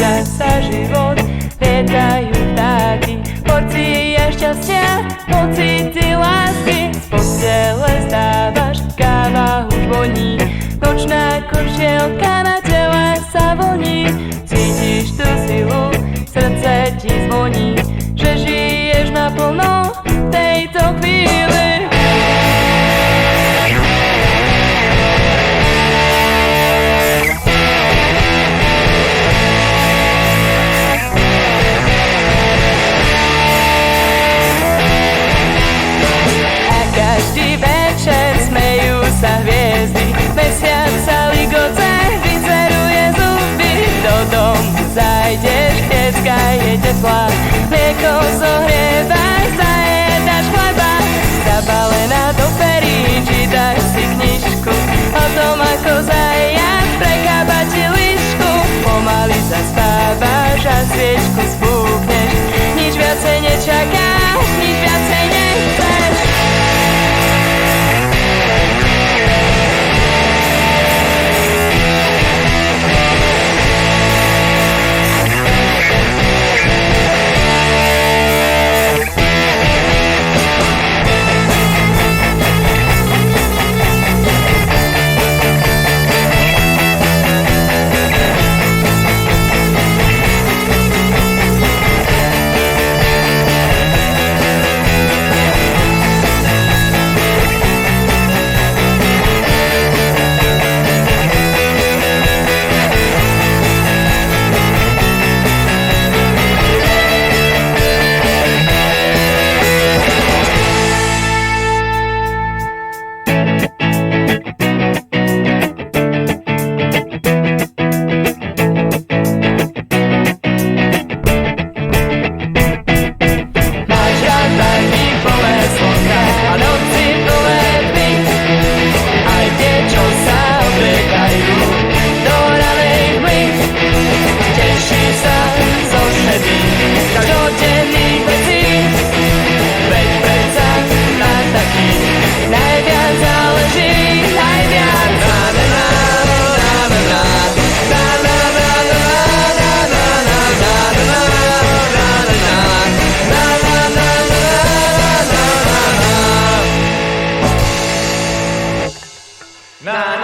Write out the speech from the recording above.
Usmieva sa život, lietajú vtáky, porcie šťastia, pocity lásky. Z postele stávaš, káva už voní, nočná košielka na tele sa voní. Cítiš tú silu, srdce ti zvoní, že žiješ naplno v tejto chvíli. Smejú sa hviezdy, mesiac sa ligoce, vyzeruje zuby. Do domu zajdeš, decka je teplá, mlieko zohrievaš, zajedaš chleba. Zabalená do perí, čítaš si knižku o tom, ako zajac prekába ti lišku. Pomaly zaspávaš a sviečku spúkneš, nič viacej nečakáš, nič viacej nechceš. Na